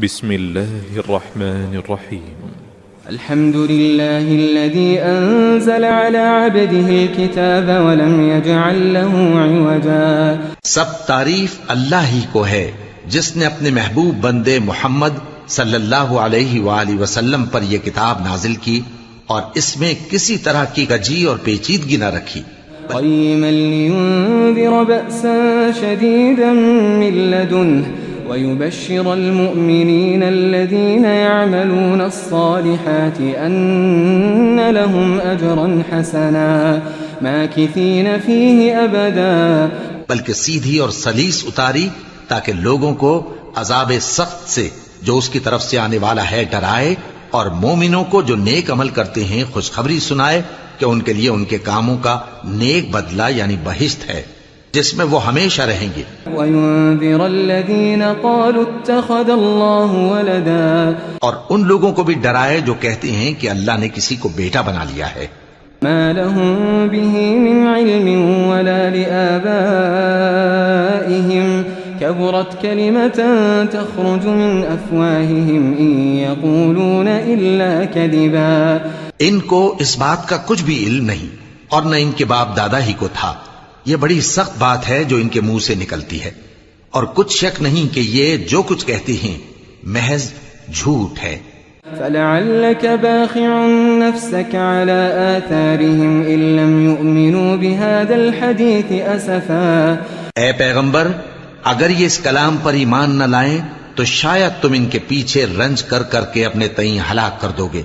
بسم الله الرحمن الرحيم. الحمد لله الذي أنزل على عبده الكتاب ولم يجعل له عوجا. سب تعریف اللہ ہی کو ہے جس نے اپنے محبوب بندے محمد صلی اللہ علیہ وآلہ وسلم پر یہ کتاب نازل کی اور اس میں کسی طرح کی کجی اور پیچیدگی نہ رکھی. قيما لينذر بأسا شديدا من لدنه ويبشر المؤمنين الذين يعملون الصالحات أن لهم أجرا حسنا ماكثين فيه أبدا. بلکہ سیدھی اور سلیس اتاری تاکہ لوگوں کو عذاب سخت سے جو اس کی طرف سے آنے والا ہے ڈرائے، اور مومنوں کو جو نیک عمل کرتے ہیں خوشخبری سنائے کہ ان کے لیے ان کے کاموں کا نیک بدلہ یعنی بہشت ہے جس میں وہ ہمیشہ رہیں گے. وَيُنذِرَ الَّذِينَ قَالُوا اتَّخَذَ اللَّهُ وَلَدًا. اور ان لوگوں کو بھی ڈرائے جو کہتے ہیں کہ اللہ نے کسی کو بیٹا بنا لیا ہے. مَا لَهُم بِهِ مِنْ عِلْمٍ وَلَا لِآبَائِهِمْ كَبُرَتْ كَلِمَةً تَخْرُجُ مِنْ أَفْوَاهِهِمْ إِنْ يَقُولُونَ إِلَّا كَذِبًا. ان کو اس بات کا کچھ بھی علم نہیں اور نہ ان کے باپ دادا ہی کو تھا. یہ بڑی سخت بات ہے جو ان کے منہ سے نکلتی ہے، اور کچھ شک نہیں کہ یہ جو کچھ کہتے ہیں محض جھوٹ ہے. فَلَعَلَّكَ بَاخِعٌ نَفْسَكَ عَلَىٰ آثَارِهِمْ إِن لَّمْ يُؤْمِنُوا بِهَٰذَا الْحَدِيثِ أَسَفًا. اے پیغمبر، اگر یہ اس کلام پر ایمان نہ لائیں تو شاید تم ان کے پیچھے رنج کر کر کے اپنے تئیں ہلاک کر دو گے.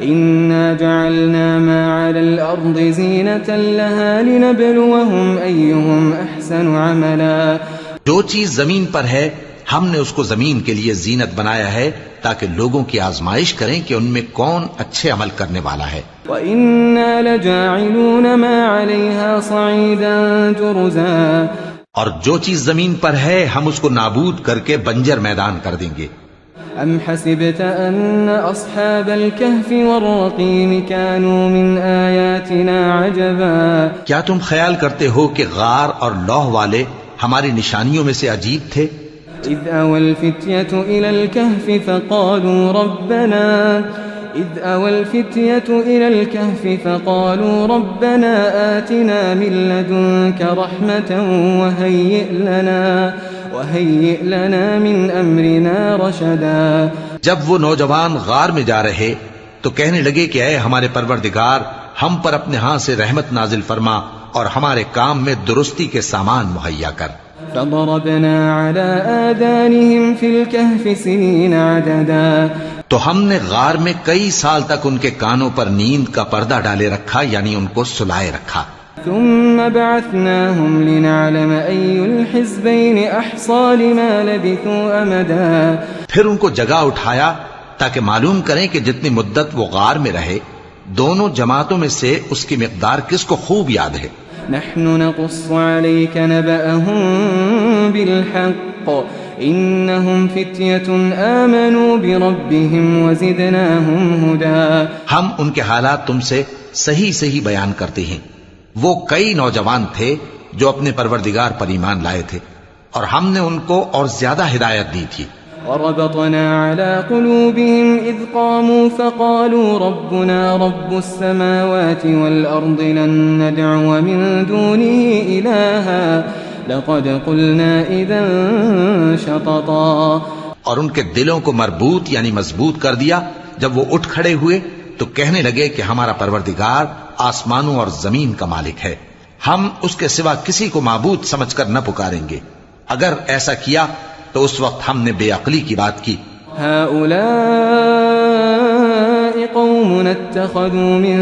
إِنَّا جَعَلْنَا مَا عَلَى الْأَرْضِ زِينَةً لَهَا لِنَبْلُوَهُمْ أَيُّهُمْ أَحْسَنُ عَمَلًا. جو چیز زمین پر ہے ہم نے اس کو زمین کے لیے زینت بنایا ہے تاکہ لوگوں کی آزمائش کریں کہ ان میں کون اچھے عمل کرنے والا ہے. وَإِنَّا لَجَاعِلُونَ مَا عَلَيْهَا صَعِيدًا جُرُزًا. اور جو چیز زمین پر ہے ہم اس کو نابود کر کے بنجر میدان کر دیں گے. أَمْ حَسِبْتَ أَنَّ أَصْحَابَ الْكَهْفِ وَالرَّقِيمِ كَانُوا مِنْ آيَاتِنَا عَجَبًا. کیا تم خیال کرتے ہو کہ غار اور لوح والے ہماری نشانیوں میں سے عجیب تھے؟ إِذْ أَوَى الْفِتْيَةُ إِلَى الْكَهْفِ فَقَالُوا رَبَّنَا آتِنَا مِن لَّدُنكَ رَحْمَةً وَهَيِّئْ لَنَا مِنْ أَمْرِنَا رَشَدًا. جب وہ نوجوان غار میں جا رہے تو کہنے لگے کہ اے ہمارے پروردگار، ہم پر اپنے ہاں سے رحمت نازل فرما اور ہمارے کام میں درستی کے سامان مہیا کر. فَضَرَبْنَا عَلَىٰ آذَانِهِمْ فِي الْكَهْفِ سِنِينَ عَدَدًا. تو ہم نے غار میں کئی سال تک ان کے کانوں پر نیند کا پردہ ڈالے رکھا، یعنی ان کو سلائے رکھا. ثم بعثناهم لنعلم أي الحزبين أحصى لما لبثوا أمدا. پھر ان کو جگہ اٹھایا تاکہ معلوم کریں کہ جتنی مدت وہ غار میں رہے دونوں جماعتوں میں سے اس کی مقدار کس کو خوب یاد ہے. نحن نقص عليك نبأهم بالحق إنهم فتية آمنوا بربهم وزدناهم هدى. ہم ان کے حالات تم سے صحیح بیان کرتے ہیں. وہ کئی نوجوان تھے جو اپنے پروردگار پر ایمان لائے تھے اور ہم نے ان کو اور زیادہ ہدایت دی تھی. وربطنا على قلوبهم إذ قاموا فقالوا ربنا رب السماوات والأرض لن ندعو من دونه إلها لقد قلنا إذا شططا. اور ان کے دلوں کو مربوط یعنی مضبوط کر دیا. جب وہ اٹھ کھڑے ہوئے تو کہنے لگے کہ ہمارا پروردگار آسمانوں اور زمین کا مالک ہے، ہم اس کے سوا کسی کو معبود سمجھ کر نہ پکاریں گے. اگر ایسا کیا تو اس وقت ہم نے بے عقلی کی بات کی. هؤلاء قوم اتخذوا من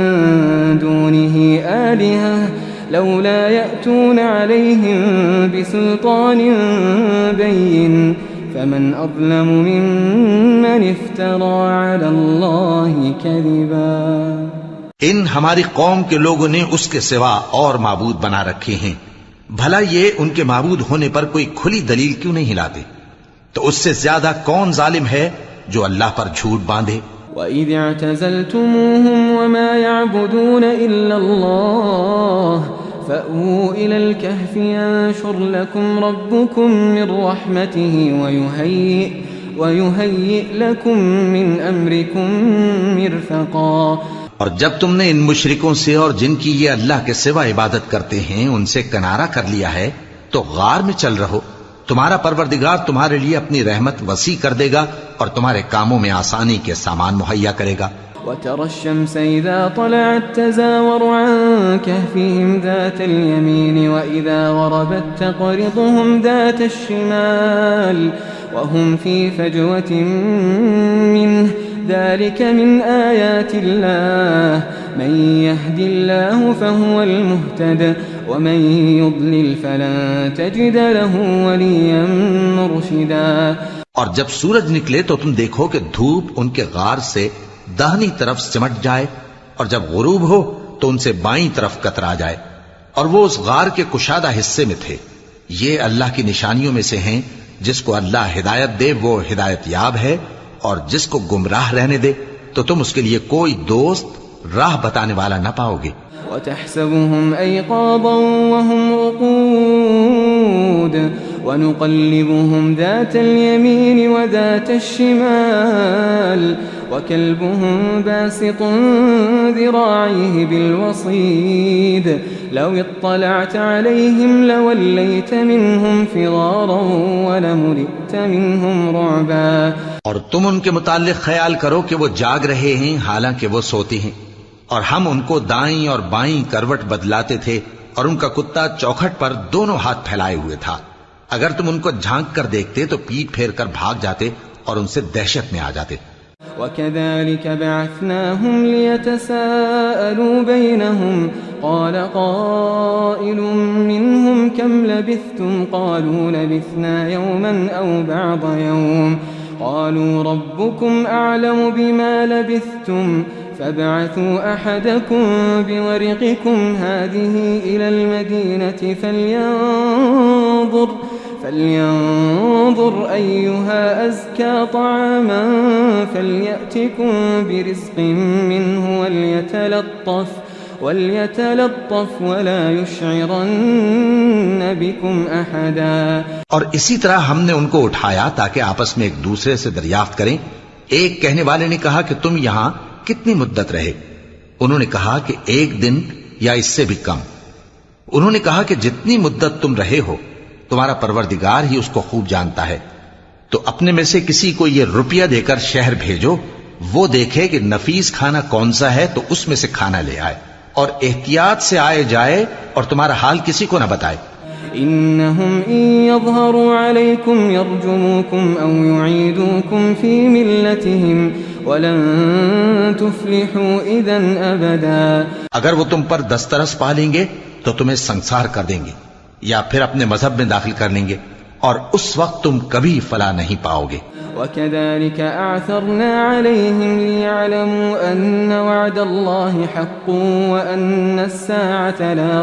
دونه آلهة لولا يأتون عليهم بسلطان بين فمن أظلم ممن افترى على الله كذبا. ان ہماری قوم کے لوگوں نے اس کے سوا اور معبود بنا رکھے ہیں، بھلا یہ ان کے معبود ہونے پر کوئی کھلی دلیل کیوں نہیں لاتے؟ تو اس سے زیادہ کون ظالم ہے جو اللہ پر جھوٹ باندھے. وَإِذِ اعْتَزَلْتُمُوهُمْ وَمَا يَعْبُدُونَ إِلَّا اللَّهَ فَأْوُوا إِلَى الْكَهْفِ يَنشُرْ لَكُمْ رَبُّكُمْ مِنْ رَحْمَتِهِ ويهيئ لكم من أمركم مرفقا۔ اور جب تم نے ان مشرکوں سے اور جن کی یہ اللہ کے سوا عبادت کرتے ہیں ان سے کنارہ کر لیا ہے تو غار میں چل رہو، تمہارا پروردگار تمہارے لیے اپنی رحمت وسیع کر دے گا اور تمہارے کاموں میں آسانی کے سامان مہیا کرے گا۔ وترى الشمس إذا طلعت تزاور عن كهفهم ذات اليمين وإذا غربت تقرضهم ذات الشمال وهم في فجوة منه ذلك من آيات الله من يهد الله فهو المهتد ومن يضلل فلن تجد له وليا مرشدا۔ اور جب سورج نکلے تو تم دیکھو کہ دھوپ ان کے غار سے داہنی طرف سمٹ جائے اور جب غروب ہو تو ان سے بائیں طرف کترا جائے، اور وہ اس غار کے کشادہ حصے میں تھے۔ یہ اللہ کی نشانیوں میں سے ہیں، جس کو اللہ ہدایت دے وہ ہدایت یاب ہے، اور جس کو گمراہ رہنے دے تو تم اس کے لیے کوئی دوست راہ بتانے والا نہ پاؤ گے۔ وتحسبهم أيقاظا وهم رقود ونقلبهم ذات اليمين وذات الشمال وكلبهم باسط ذراعيه بالوصيد لو اطلعت عليهم لوليت منهم فرارا ولملئت منهم رعبا۔ اور تم ان کے متعلق خیال کرو کہ وہ جاگ رہے ہیں حالانکہ وہ سوتے ہیں، اور ہم ان کو دائیں اور بائیں کروٹ بدلاتے تھے، اور ان کا کتا چوکھٹ پر دونوں ہاتھ پھیلائے ہوئے تھا۔ اگر تم ان کو جھانک کر دیکھتے تو پیٹ پھیر کر بھاگ جاتے اور ان سے دہشت میں آ جاتے۔ وَكَذَلِكَ بَعَثْنَاهُمْ لِيَتَسَاءَلُوا بَيْنَهُمْ قَالَ قَائِلٌ مِّنْهُمْ كَمْ لَبِثْتُمْ قَالُوا لَبِثْنَا يَوْمًا أَوْ بَعْضَ يَوْمٍ قالوا ربكم أعلم بما لبثتم فابعثوا أحدكم بورقكم هذه إلى المدينة فلينظر أيها أزكى طعاما فليأتكم برزق منه وليتلطف ولا يشعرن بكم أحدا۔ اور اسی طرح ہم نے ان کو اٹھایا تاکہ آپس میں ایک دوسرے سے دریافت کریں۔ ایک کہنے والے نے کہا کہ تم یہاں کتنی مدت رہے؟ انہوں نے کہا کہ 1 دن یا اس سے بھی کم۔ انہوں نے کہا کہ جتنی مدت تم رہے ہو تمہارا پروردگار ہی اس کو خوب جانتا ہے، تو اپنے میں سے کسی کو یہ روپیہ دے کر شہر بھیجو، وہ دیکھے کہ نفیس کھانا کون سا ہے تو اس میں سے کھانا لے آئے، اور احتیاط سے آئے جائے اور تمہارا حال کسی کو نہ بتائے۔ إنهم إن يظهروا عليكم يرجموكم أو يعيدوكم في ملتهم ولن تفلحوا إذا أبدا۔ اگر وہ تم پر دسترس پا لیں گے تو تمہیں سنسار کر دیں گے یا پھر اپنے مذہب میں داخل کر لیں گے، اور اس وقت تم کبھی فلاح نہیں پاؤ گے۔ وكذلك أعثرنا عليهم ليعلموا أن وعد الله حق وأن الساعة لا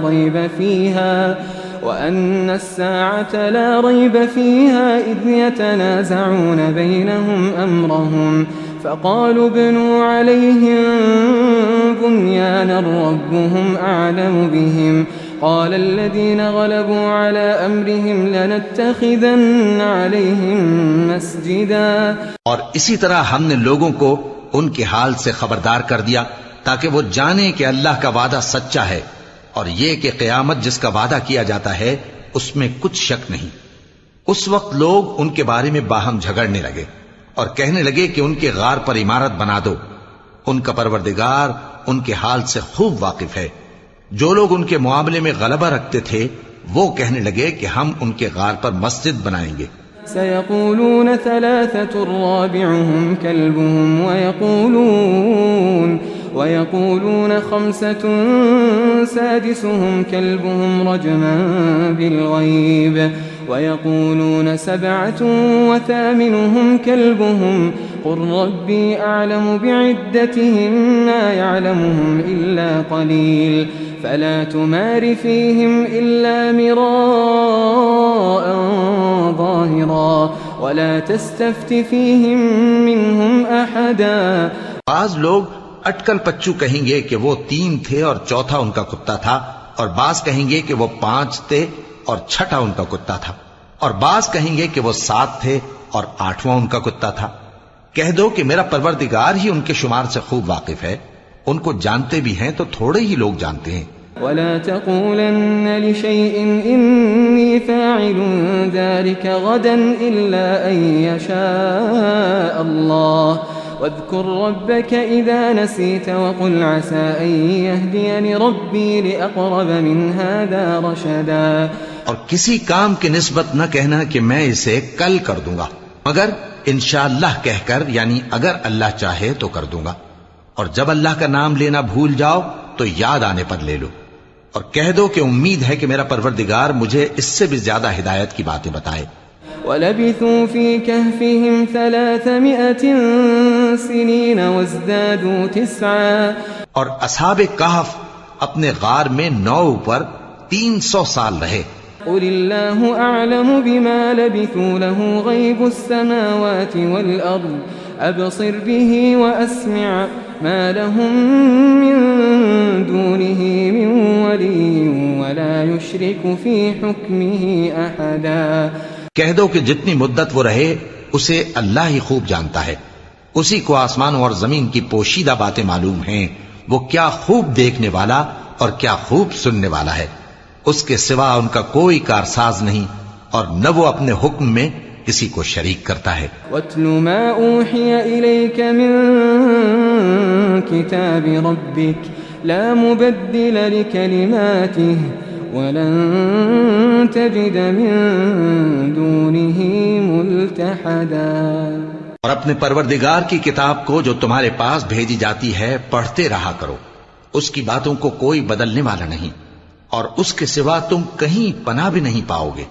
ريب فيها إذ يتنازعون بينهم أمرهم فقالوا ابنوا عليهم بنيانا ربهم أعلم بهم قال الذين غلبوا على أمرهم لنتخذن عليهم مسجدا۔ اور اسی طرح ہم نے لوگوں کو ان کے حال سے خبردار کر دیا تاکہ وہ جانیں کہ اللہ کا وعدہ سچا ہے، اور یہ کہ قیامت جس کا وعدہ کیا جاتا ہے اس میں کچھ شک نہیں۔ اس وقت لوگ ان کے بارے میں باہم جھگڑنے لگے اور کہنے لگے کہ ان کے غار پر عمارت بنا دو۔ ان کا پروردگار ان کے حال سے خوب واقف ہے۔ جو لوگ ان کے معاملے میں غلبہ رکھتے تھے وہ کہنے لگے کہ ہم ان کے غار پر مسجد بنائیں گے۔ سيقولون 3 رابعهم كلبهم ويقولون 5 سادسهم كلبهم رجما بالغيب ويقولون 7 وثامنهم كلبهم قل ربي أعلم بعدتهم ما يعلمهم إلا قليل فلا تمار فيهم إلا مراء ظاهرا ولا تستفت فيهم منهم أحدا۔ بعض لوگ اٹکل پچو کہیں گے کہ وہ 3 تھے اور چوتھا ان کا کتا تھا، اور بعض کہیں گے کہ وہ 5 تھے اور چھٹا ان کا کتا تھا، اور بعض کہیں گے کہ وہ 7 تھے اور 8واں ان کا کتا تھا۔ کہہ دو کہ میرا پروردگار ہی ان کے شمار سے خوب واقف ہے، ان کو جانتے بھی ہیں تو تھوڑے ہی لوگ جانتے ہیں۔ ولا تقولن لشيء إني فاعل ذلك غدا إلا أن يشاء الله واذكر ربك إذا نسيت وقل عسى أن يهديني ربي لأقرب من هذا رشدا۔ اور کسی کام کی نسبت نہ کہنا کہ میں اسے کل کر دوں گا، مگر انشاءاللہ کہہ کر، یعنی اگر اللہ چاہے تو کر دوں گا، اور جب اللہ کا نام لینا بھول جاؤ تو یاد آنے پر لے لو، اور کہہ دو کہ امید ہے کہ میرا پروردگار مجھے اس سے بھی زیادہ ہدایت کی باتیں بتائے۔ وَلَبِثُوا فِي كَهْفِهِمْ 300 سِنِينَ وَازْدَادُوا 9۔ اور اصحاب کہف اپنے غار میں 9 پر 300 سال رہے۔ قُلِ اللَّهُ أَعْلَمُ بِمَا لَبِثُوا لَهُ غَيْبُ السَّمَاوَاتِ وَالْأَرْضِ أَبْصِرْ بِهِ وَأَسْمِعْ مَا لَهُم مِّن دُونِهِ مِن وَلِيٍّ وَلَا يُشْرِكُ فِي حُكْمِهِ أَحَدًا۔ کہہ دو کہ جتنی مدت وہ رہے اسے اللہ ہی خوب جانتا ہے، اسی کو آسمانوں اور زمین کی پوشیدہ باتیں معلوم ہیں، وہ کیا خوب دیکھنے والا اور کیا خوب سننے والا ہے، اس کے سوا ان کا کوئی کارساز نہیں، اور نہ وہ اپنے حکم میں کسی کو شریک کرتا ہے۔ وَاتْلُ مَا أُوحِيَ إِلَيْكَ مِن كِتَابِ رَبِّكَ لَا مُبَدِّلَ لِكَلِمَاتِهِ وَلَن تَجِدَ مِن دُونِهِ مُلْتَحَدًا۔ اور اپنے پروردگار کی کتاب کو جو تمہارے پاس بھیجی جاتی ہے پڑھتے رہا کرو، اس کی باتوں کو کوئی بدلنے والا نہیں، اور اس کے سوا تم کہیں پناہ بھی نہیں پاؤ گے۔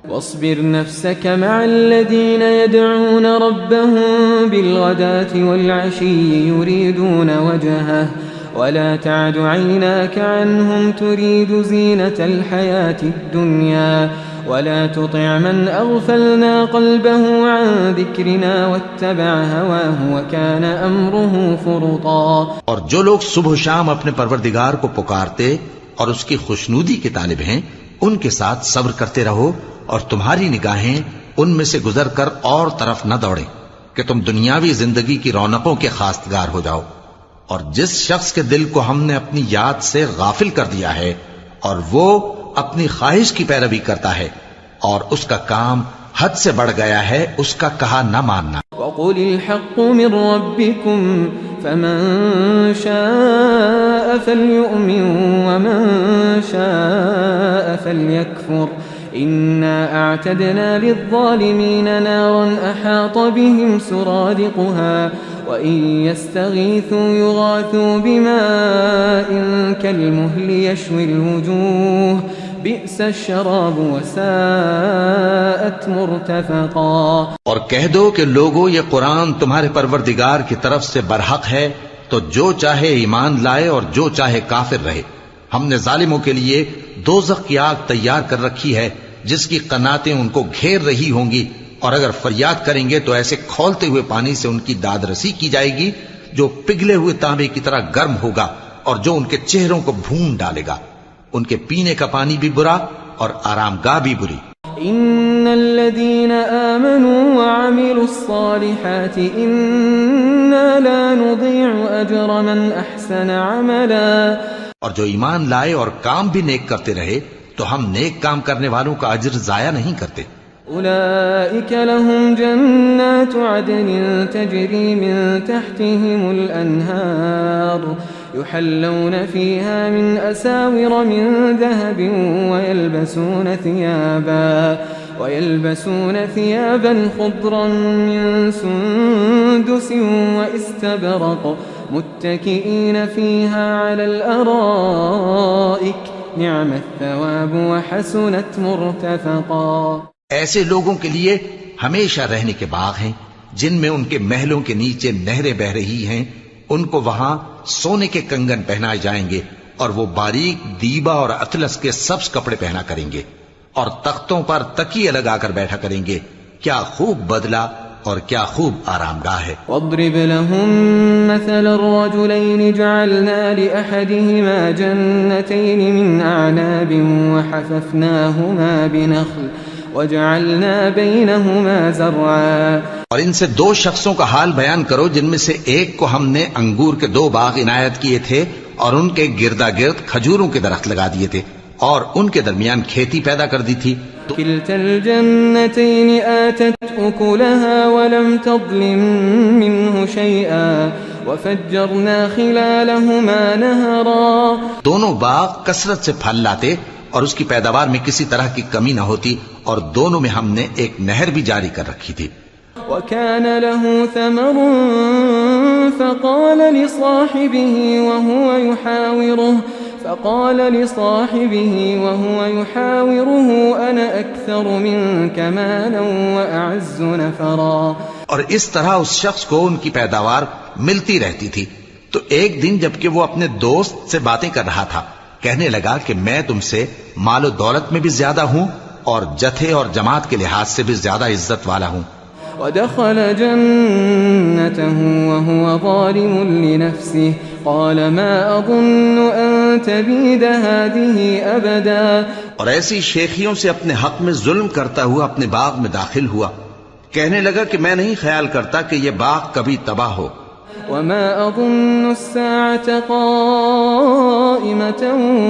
واصبر نفسك مع الذين يدعون ربهم بالغداة والعشي يريدون وجهه ولا تعد عيناك عنهم تريد زينة الحياة الدنيا ولا تطع من أغفلنا قلبه عن ذكرنا واتبع هواه وكان أمره فرطا۔ اور جو لوگ صبح و شام اپنے پروردگار کو پکارتے اور اس کی خوشنودی کے طالب ہیں، ان کے ساتھ صبر کرتے رہو، اور تمہاری نگاہیں ان میں سے گزر کر اور طرف نہ دوڑیں کہ تم دنیاوی زندگی کی رونقوں کے خواستگار ہو جاؤ۔ اور جس شخص کے دل کو ہم نے اپنی یاد سے غافل کر دیا ہے اور وہ اپنی خواہش کی پیروی کرتا ہے اور اس کا کام حد سے بڑھ گیا ہے، اس کا کہا نہ ماننا۔ وَقُلِ الْحَقُّ مِن رَّبِّكُمْ فَمَن شَاءَ فَلْيُؤْمِن وَمَن شَاءَ فَلْيَكْفُرْ إِنَّا أَعْتَدْنَا لِلظَّالِمِينَ نَارًا أَحَاطَ بِهِمْ سُرَادِقُهَا وَإِن يَسْتَغِيثُوا يُغَاثُوا بِمَاءٍ كَالْمُهْلِ يَشْوِي الْوُجُوهَ بِئْسَ الشَّرَابُ وَسَاءَتْ مُرْتَفَقًا۔ اور کہہ دو کہ لوگو یہ قرآن تمہارے پروردگار کی طرف سے برحق ہے، تو جو چاہے ایمان لائے اور جو چاہے کافر رہے۔ ہم نے ظالموں کے لیے دوزخ کی آگ تیار کر رکھی ہے جس کی قناتیں ان کو گھیر رہی ہوں گی، اور اگر فریاد کریں گے تو ایسے کھولتے ہوئے پانی سے ان کی داد رسی کی جائے گی جو پگھلے ہوئے تانبے کی طرح گرم ہوگا اور جو ان کے چہروں کو بھون ڈالے گا۔ ان کے پینے کا پانی بھی برا اور آرام گاہ بھی بری۔ ان الذين آمنوا وعملوا الصالحات انا لا نضيع اجر من احسن عملا۔ اور جو ایمان لائے اور کام بھی نیک کرتے رہے تو ہم نیک کام کرنے والوں کا اجر ضائع نہیں کرتے۔ أولئك لهم جنات عدن تجري من تحتهم الأنهار يحلون فيها من أساور من ذهب ويلبسون ثيابا خضرا من سندس واستبرق متكئين فيها على الأرائك نعم الثواب وحسنت مرتفقا۔ ایسے لوگوں کے لیے ہمیشہ رہنے کے باغ ہیں جن میں ان کے محلوں کے نیچے نہریں بہ رہی ہیں، ان کو وہاں سونے کے کنگن پہنائے جائیں گے اور وہ باریک دیبا اور اطلس کے سبز کپڑے پہنا کریں گے اور تختوں پر تکیے لگا کر بیٹھا کریں گے۔ کیا خوب بدلہ اور کیا خوب آرام گاہ ہے۔ واضرب لهم مثل الرجلين جعلنا لأحدهما جنتين من أعناب وجعلنا بينهما زرعا اور ان سے دو شخصوں کا حال بیان کرو جن میں سے ایک کو ہم نے انگور کے 2 باغ عنایت کیے تھے اور ان کے گردا گرد کھجوروں کے درخت لگا دیے تھے اور ان کے درمیان کھیتی پیدا کر دی تھی. كلتا الجنتين آتت أكلها ولم تظلم منه شيئا وفجرنا خلالهما نهرا. دونوں باغ کثرت سے پھل لاتے اور اس کی پیداوار میں کسی طرح کی کمی نہ ہوتی اور دونوں میں ہم نے ایک نہر بھی جاری کر رکھی تھی. وكان له ثمر فقال لصاحبه وهو يحاوره أنا أكثر منك مالا وأعز نفرا. اور اس طرح اس شخص کو ان کی پیداوار ملتی رہتی تھی. تو ایک دن جبکہ وہ اپنے دوست سے باتیں کر رہا تھا کہنے لگا کہ میں تم سے مال و دولت میں بھی زیادہ ہوں اور جتھے اور جماعت کے لحاظ سے بھی زیادہ عزت والا ہوں. ودخل جنته وهو ظالم لنفسه قال ما أظن أن تبيد هذه أبدا. اور ایسی شیخیوں سے اپنے حق میں ظلم کرتا ہوا اپنے باغ میں داخل ہوا کہنے لگا کہ میں نہیں خیال کرتا کہ یہ باغ کبھی تباہ ہو. وما أظن الساعة قائمة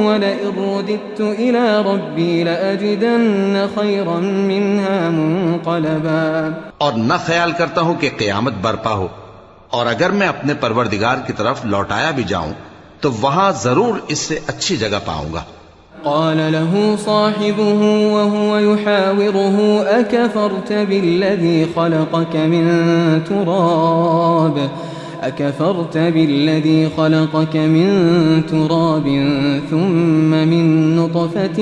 ولئن رددت إلى ربي لأجدن خيرا منها منقلبا. اور نہ خیال کرتا ہوں کہ قیامت برپا ہو اور اگر میں اپنے پروردگار کی طرف لوٹایا بھی جاؤں تو وہاں ضرور اس سے اچھی جگہ پاؤں گا. قال له صاحبه وهو يحاوره أكفرت بالذي خلقك من تراب ثم من نطفة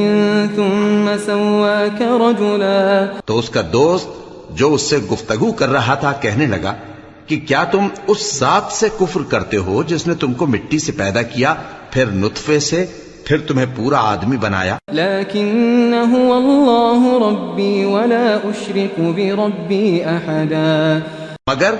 ثم سواك رجلا. تو اس کا دوست جو اس سے گفتگو کر رہا تھا کہنے لگا کہ کیا تم اس ذات سے کفر کرتے ہو جس نے تم کو مٹی سے پیدا کیا پھر نطفے سے پھر تمہیں پورا آدمی بنایا. لیکن هو اللہ ربی ولا اشرک بربی احدا. مگر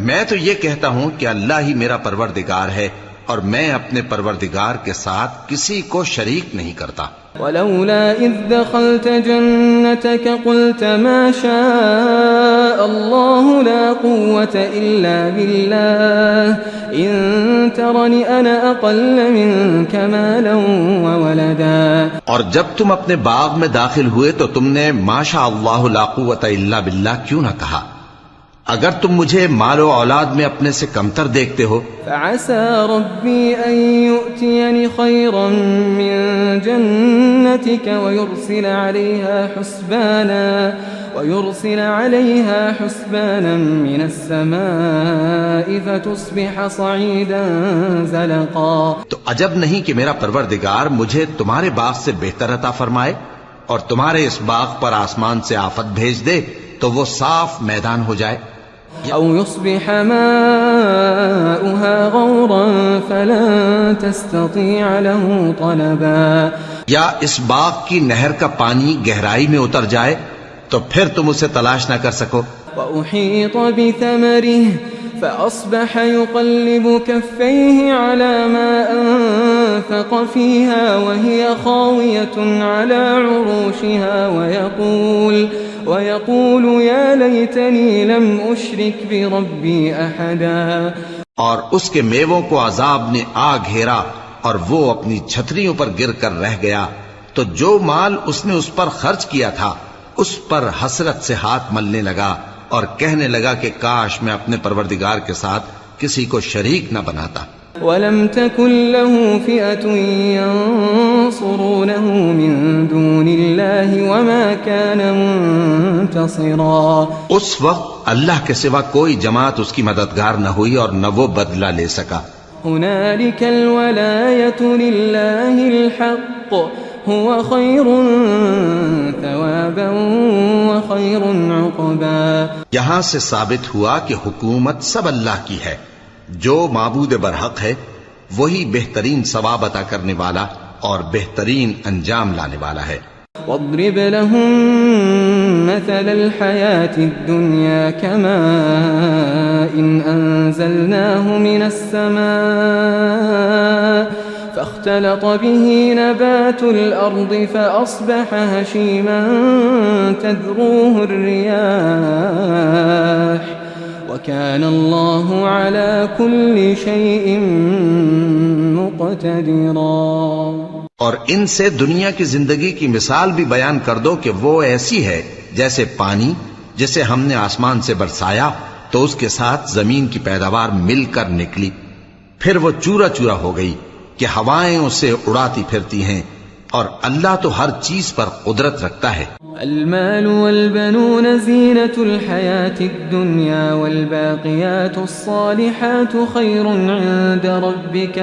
میں تو یہ کہتا ہوں کہ اللہ ہی میرا پروردگار ہے اور میں اپنے پروردگار کے ساتھ کسی کو شریک نہیں کرتا. ولولا اذ دخلت جنتك قلت ما شاء الله لا قوة الا بالله ان ترني انا اقل منك مالا وولدا. اور جب تم اپنے باغ میں داخل ہوئے تو تم نے ما شاء اللہ لا قوة الا باللہ کیوں نہ کہا؟ اگر تم مجھے مال و اولاد میں اپنے سے کمتر دیکھتے ہو. فعسى ربي ان يؤتيني خيرا من جنتك ويرسل عليها حسبانا من السماء فتصبح صعيدا زلقا. تو عجب نہیں کہ میرا پروردگار مجھے تمہارے باغ سے بہتر عطا فرمائے اور تمہارے اس باغ پر آسمان سے آفت بھیج دے تو وہ صاف میدان ہو جائے. او يصبح ماؤها غورا فلن تستطيع له طلبا. یا اس باغ کی نہر کا پانی گہرائی میں اتر جائے تو پھر تم اسے تلاش نہ کر سکو. وأحيط بثمره فأصبح يقلب كفيه على ما أنفق فيها وهي خاوية على عروشها ويقول يا ليتني لم أشرك بربي أحدا. اور اس کے میووں کو عذاب نے آ گھیرا اور وہ اپنی چھتریوں پر گر کر رہ گیا تو جو مال اس نے اس پر خرچ کیا تھا اس پر حسرت سے ہاتھ ملنے لگا اور کہنے لگا کہ کاش میں اپنے پروردگار کے ساتھ کسی کو شریک نہ بناتا. وَلَمْ تَكُنْ لَهُ فِئَةٌ يَنصُرُونَهُ مِن دُونِ اللَّهِ وَمَا كَانَ مُنْتَصِرًا. اس وقت اللہ کے سوا کوئی جماعت اس کی مددگار نہ ہوئی اور نہ وہ بدلہ لے سکا. هُنَالِكَ الْوَلَايَةُ لِلَّهِ الْحَقِّ هُوَ خَيْرٌ ثَوَابًا وَخَيْرٌ عُقْبًا. یہاں سے ثابت ہوا کہ حکومت سب اللہ کی ہے. جو معبود برحق ہے وہی بہترین ثواب عطا کرنے والا اور بہترین انجام لانے والا ہے. واضرب لهم مثل الحياة الدنيا كماء أنزلناه من السماء فاختلط به نبات الأرض فأصبح هشيما تذروه الرياح وكان الله على كل شيء مقتدرا۔ اور ان سے دنیا کی زندگی کی مثال بھی بیان کر دو کہ وہ ایسی ہے جیسے پانی جسے ہم نے آسمان سے برسایا تو اس کے ساتھ زمین کی پیداوار مل کر نکلی، پھر وہ چورا چورا ہو گئی کہ ہوائیں اسے اڑاتی پھرتی ہیں، اور اللہ تو ہر چیز پر قدرت رکھتا ہے۔ المال والبنون زينة الحياة الدنيا والباقيات الصالحات خير عند ربك